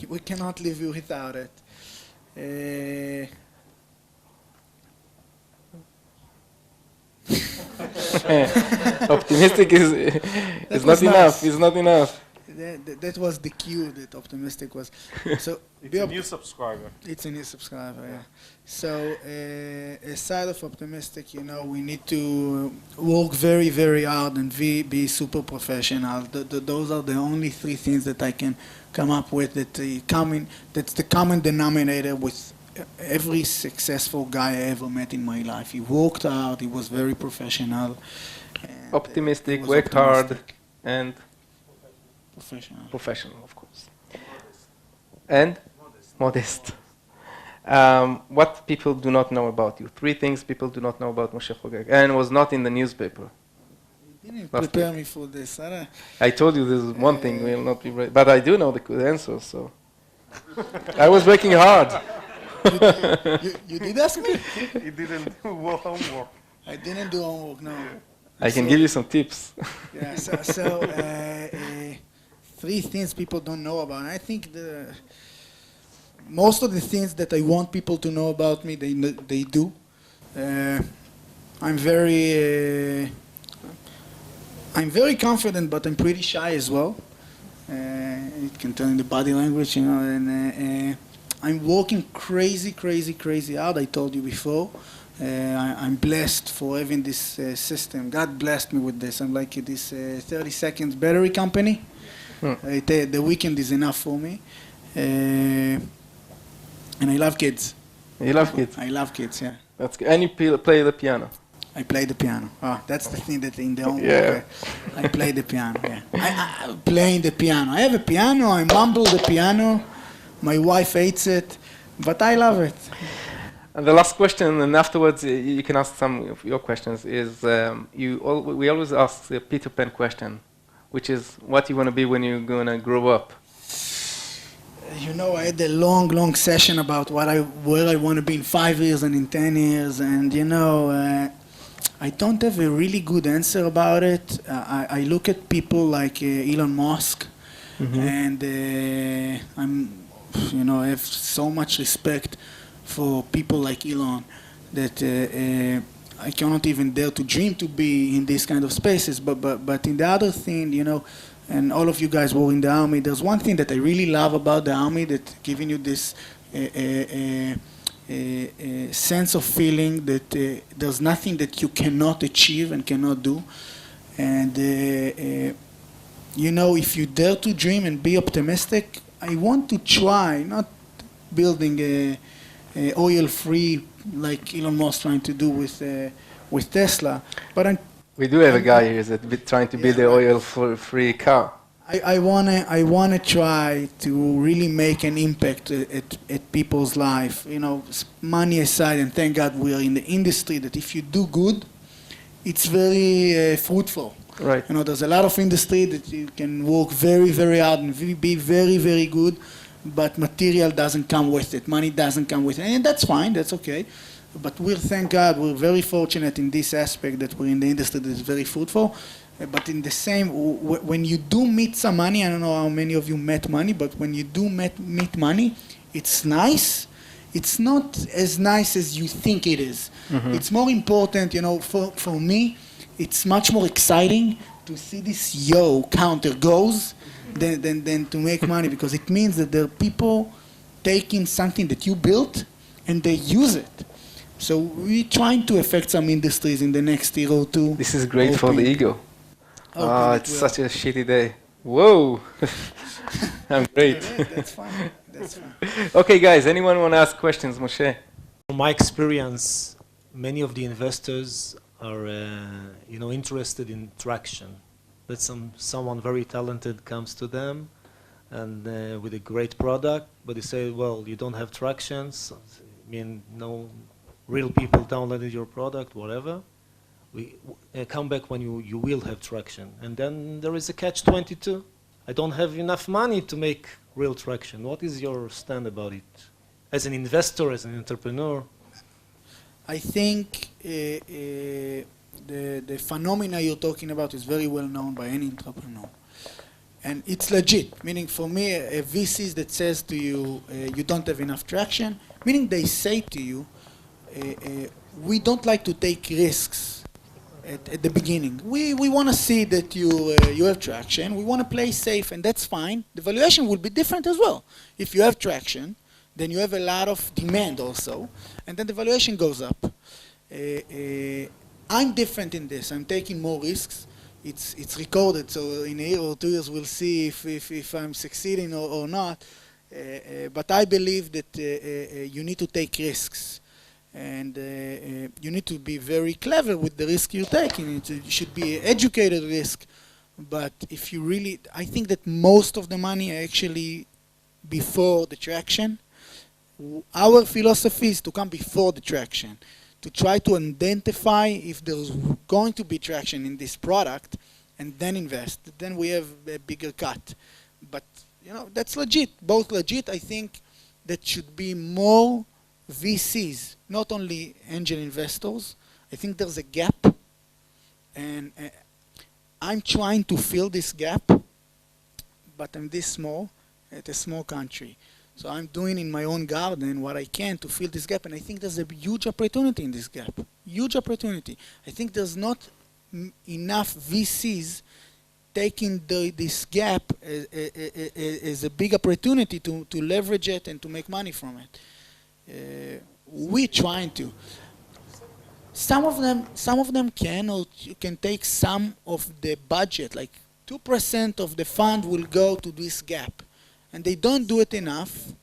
We cannot live without it. Optimistic is not enough. It's not enough. That was the cue that optimistic was. So it's a new subscriber. It's a new subscriber, yeah. So aside of optimistic, you know, we need to work very, very hard and be super professional. Those are the only 3 things that I can come up with that's the common denominator with every successful guy I ever met in my life. He worked hard, he was very professional. Optimistic, work hard, and professional, of course. And modest. What people do not know about you. 3 things people do not know about Moshe Hogeg, and was not in the newspaper. You didn't prepare me for this. I told you this is one thing will not be right, but I do know the answer, so I was working hard. You did ask me? You didn't do homework. I didn't do homework, no. I can give you some tips. Yeah, so 3 things people don't know about. And I think most of the things that I want people to know about me, they do. I'm very confident, but I'm pretty shy as well. It can tell in the body language, you know. And I'm working crazy hard. I told you before. I'm blessed for having this system. God blessed me with this. I'm like this 30 seconds battery company. The weekend is enough for me. And I love kids. You love kids? I love kids, yeah. That's good. And you play the piano? I play the piano. Oh, that's the thing that in the homework, yeah. I play the piano, yeah. I'm playing the piano. I have a piano, I mumble the piano. My wife hates it, but I love it. And the last question, and afterwards you can ask some of your questions, is we always ask the Peter Pan question, which is what you want to be when you're going to grow up. You know, I had a long session about where I want to be in 5 years and in 10 years, and you know, I don't have a really good answer about it. I look at people like Elon Musk, and I have so much respect for people like Elon that I cannot even dare to dream to be in these kind of spaces. But in the other thing, you know, and all of you guys were in the army, there's one thing that I really love about the army that's giving you this sense of feeling that there's nothing that you cannot achieve and cannot do. And, you know, if you dare to dream and be optimistic, I want to try, not building a oil-free like Elon Musk trying to do with Tesla, but we do have a guy here that's trying to build an oil-free car. I wanna try to really make an impact at people's life. You know, money aside, and thank God we are in the industry that if you do good, it's very fruitful. Right. You know, there's a lot of industry that you can work very hard and be very good, but material doesn't come with it. Money doesn't come with it, and that's fine. That's okay. But thank God, we're very fortunate in this aspect that we're in the industry that is very fruitful. But in the same, when you do meet some money, I don't know how many of you met money, but when you do meet money, it's nice. It's not as nice as you think it is. Mm-hmm. It's more important, you know, for me, it's much more exciting to see this yo counter goes than to make money, because it means that there are people taking something that you built and they use it. So we're trying to affect some industries in the next year or two. This is great for the ego. It's will. such a shitty day. Whoa. I'm great. Yeah, that's fine. That's fine. Okay, guys, anyone want to ask questions, Moshe? From my experience, many of the investors are, interested in traction. That someone very talented comes to them and with a great product, but they say, well, you don't have traction, so, no real people downloaded your product, whatever. We come back when you will have traction. And then there is a catch-22. I don't have enough money to make real traction. What is your stand about it? As an investor, as an entrepreneur? I think the phenomena you're talking about is very well known by any entrepreneur. And it's legit, meaning for me, a VC that says to you, you don't have enough traction, meaning they say to you, we don't like to take risks at the beginning. We want to see that you have traction. We want to play safe, and that's fine. The valuation will be different as well. If you have traction, then you have a lot of demand also, and then the valuation goes up. I'm different in this. I'm taking more risks. It's recorded, so in a year or 2 years we'll see if I'm succeeding or not. But I believe that you need to take risks. And you need to be very clever with the risk you're taking. It should be an educated risk. But if you really, I think that most of the money are actually before the traction. Our philosophy is to come before the traction, to try to identify if there's going to be traction in this product, and then invest. Then we have a bigger cut. But that's legit, both legit. I think that should be more VCs, not only angel investors. I think there's a gap, and I'm trying to fill this gap, but I'm this small, at a small country. So I'm doing in my own garden what I can to fill this gap, and I think there's a huge opportunity in this gap. Huge opportunity. I think there's not enough VCs taking this gap as a big opportunity to leverage it and to make money from it. We're trying to. Some of them can, or you can take some of the budget, like 2% of the fund will go to this gap, and they don't do it enough.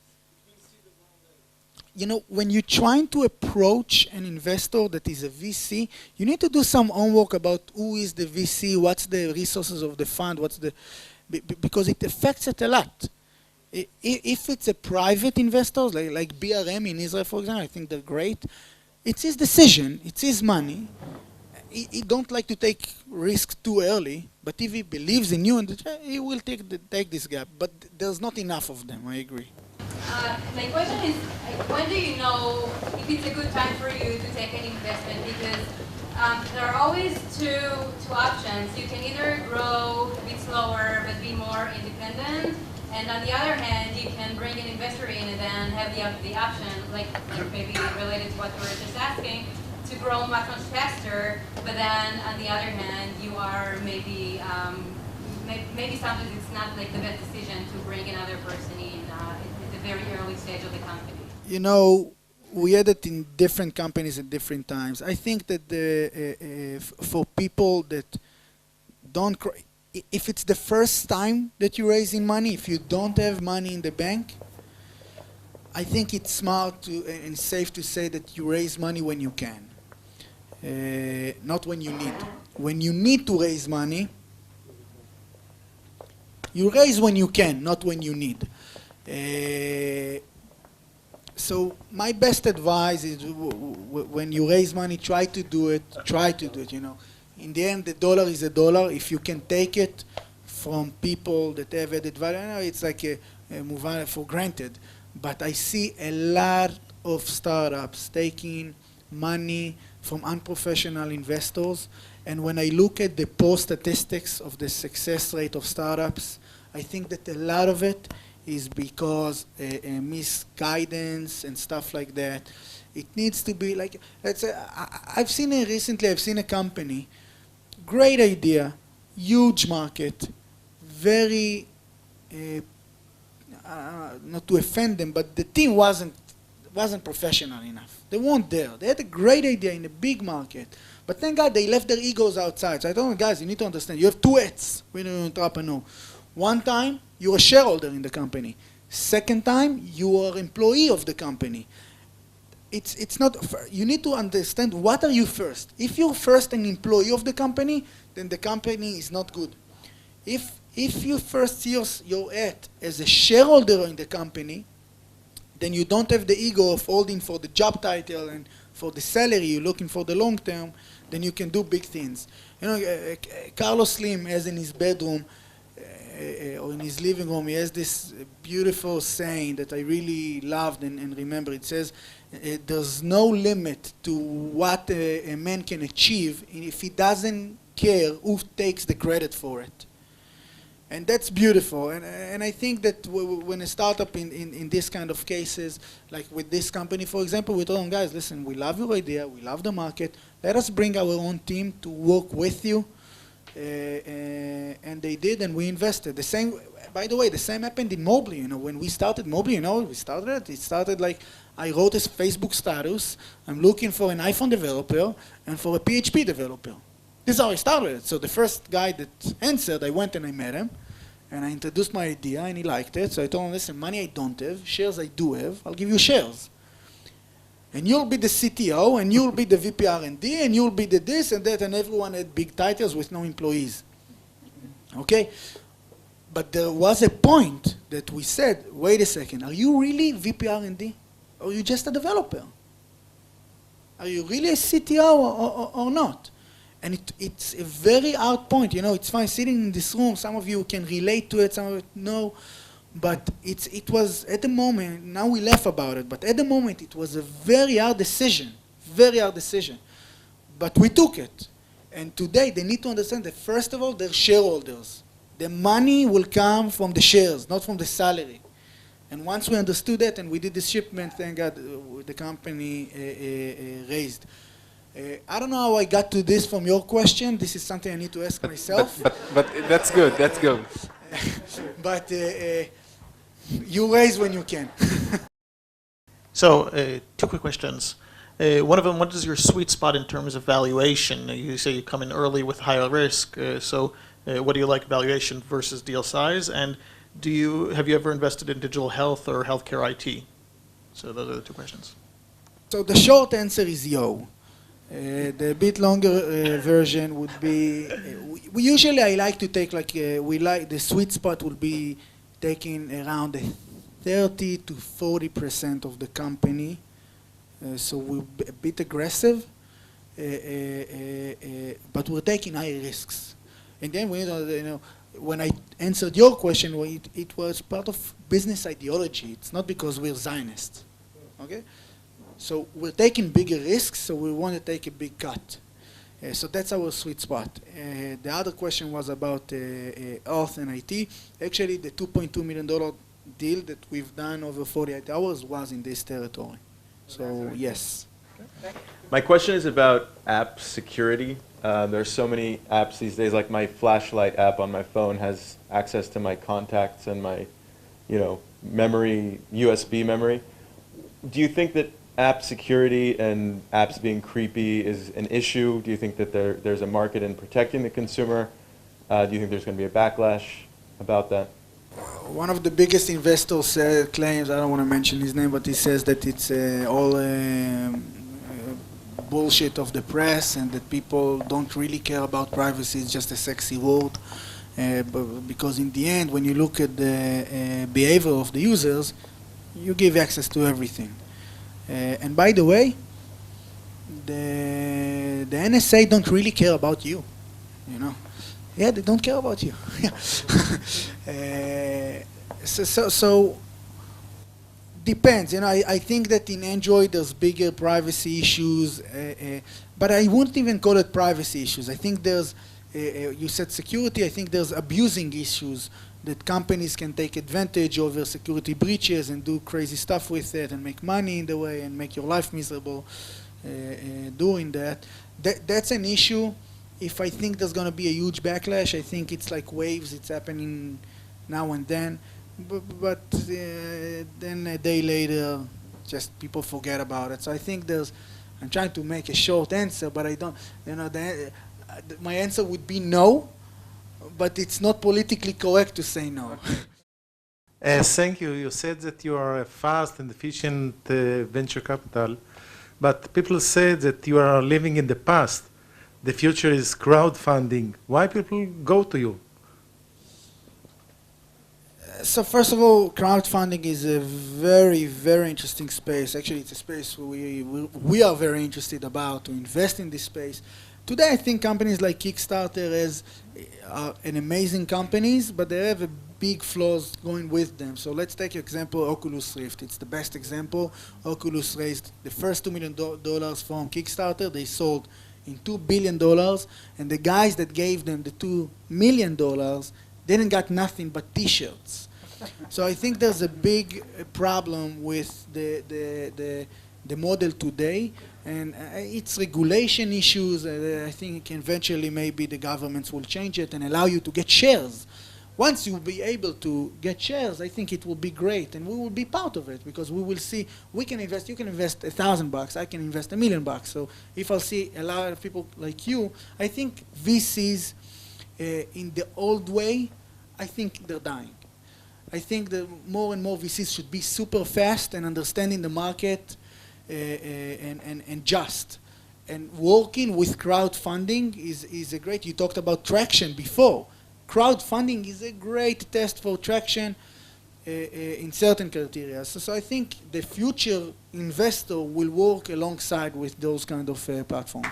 When you're trying to approach an investor that is a VC, you need to do some homework about who is the VC, what's the resources of the fund, because it affects it a lot. If it's a private investor, like BRM in Israel, for example, I think they're great. It's his decision. It's his money. He don't like to take risks too early, but if he believes in you, he will take this gap. But there's not enough of them, I agree. My question is, when do you know if it's a good time for you to take an investment? Because there are always two options. You can either grow a bit slower but be more independent, and on the other hand, you can bring an investor in and then have the option, like maybe related to what we were just asking, to grow much faster. But then on the other hand, you are maybe sometimes it's not like the best decision to bring another person in at the very early stage of the company. We had it in different companies at different times. I think that for people that don't, if it's the first time that you're raising money, if you don't have money in the bank, I think it's smart and safe to say that you raise money when you can, not when you need. When you need to raise money, you raise when you can, not when you need. So my best advice is when you raise money, try to do it. In the end, the dollar is a dollar. If you can take it from people that have added value, I know it's like a move on for granted. But I see a lot of startups taking money from unprofessional investors. And when I look at the poll statistics of the success rate of startups, I think that a lot of it is because misguidance and stuff like that. It needs to be like, let's say, I've seen a company great idea, huge market, very, not to offend them, but the team wasn't professional enough. They weren't there. They had a great idea in a big market, but thank God they left their egos outside. So I told them, guys, you need to understand, you have two hats when you're an entrepreneur. One time, you're a shareholder in the company. Second time, you are employee of the company. It's not, you need to understand what are you first. If you're first an employee of the company, then the company is not good. If you first see your hat as a shareholder in the company, then you don't have the ego of holding for the job title and for the salary, you're looking for the long term, then you can do big things. You know, Carlos Slim has in his bedroom, or in his living room, he has this beautiful saying that I really loved and remember. It says, there's no limit to what a man can achieve if he doesn't care who takes the credit for it. And that's beautiful. And I think that when a startup in this kind of cases, like with this company, for example, we told them, guys, listen, we love your idea, we love the market, let us bring our own team to work with you. And they did, and we invested. The same, by the way, the same happened in Mobli. You know, when we started Mobli, you know, it started like I wrote a Facebook status. I'm looking for an iPhone developer and for a PHP developer. This is how I started. So the first guy that answered, I went and I met him, and I introduced my idea, and he liked it. So I told him, listen, money I don't have, shares I do have. I'll give you shares. And you'll be the CTO, and you'll be the VP R&D, and you'll be the this and that, and everyone had big titles with no employees. Okay? But there was a point that we said, wait a second, are you really VP R&D? Or are you just a developer? Are you really a CTO or not? And it's a very hard point. You know, it's fine sitting in this room. Some of you can relate to it, some of it no. But it was, at the moment, now we laugh about it, but at the moment it was a very hard decision. But we took it. And today they need to understand that first of all, they're shareholders. The money will come from the shares, not from the salary. And once we understood that and we did the shipment, thank God, the company raised. I don't know how I got to this from your question. This is something I need to ask myself. But that's good, that's good. But you raise when you can. So, two quick questions. One of them, what is your sweet spot in terms of valuation? You say you come in early with higher risk. What do you like, valuation versus deal size? And have you ever invested in digital health or healthcare IT? So those are the two questions. So the short answer is yo. The bit longer version would be, usually I like to take the sweet spot would be taking around 30 to 40% of the company. So we're a bit aggressive, but we're taking high risks. And then when I answered your question, it was part of business ideology. It's not because we're Zionists, okay? So we're taking bigger risks, so we want to take a big cut. So that's our sweet spot. The other question was about health and IT. Actually, the $2.2 million deal that we've done over 48 hours was in this territory. So yes. My question is about app security. There's so many apps these days, like my flashlight app on my phone has access to my contacts and my, memory, USB memory. Do you think that app security and apps being creepy is an issue? Do you think that there's a market in protecting the consumer? Do you think there's going to be a backlash about that? One of the biggest investors claims, I don't want to mention his name, but he says that it's all bullshit of the press and that people don't really care about privacy. It's just a sexy word. Because in the end, when you look at the behavior of the users, you give access to everything. And by the way, the NSA don't really care about you, Yeah, they don't care about you. So depends. I think that in Android there's bigger privacy issues, but I wouldn't even call it privacy issues. I think there's, you said security, I think there's abusing issues that companies can take advantage over security breaches and do crazy stuff with it and make money in the way and make your life miserable doing that. That's an issue. if I think there's going to be a huge backlash, I think it's like waves. It's happening now and then. But then a day later, just people forget about it. So I think I'm trying to make a short answer, but I don't, my answer would be no, but it's not politically correct to say no. Thank you. You said that you are a fast and efficient venture capital, but people say that you are living in the past. The future is crowdfunding. Why people go to you? So first of all, crowdfunding is a very, very interesting space. Actually, it's a space we are very interested about to invest in this space. Today, I think companies like Kickstarter are an amazing companies, but they have a big flaws going with them. So let's take example Oculus Rift. It's the best example. Oculus raised the first $2 million from Kickstarter. They sold in $2 billion, and the guys that gave them the $2 million didn't got nothing but T-shirts. So I think there's a big problem with the model today, and it's regulation issues. I think eventually maybe the governments will change it and allow you to get shares. Once you'll be able to get shares, I think it will be great, and we will be part of it because we will see we can invest. You can invest $1,000. I can invest $1 million. So if I'll see a lot of people like you, I think VCs in the old way, I think they're dying. I think that more and more VCs should be super fast and understanding the market and just. And working with crowdfunding is a great, you talked about traction before. Crowdfunding is a great test for traction in certain criteria. So I think the future investor will work alongside with those kind of platforms.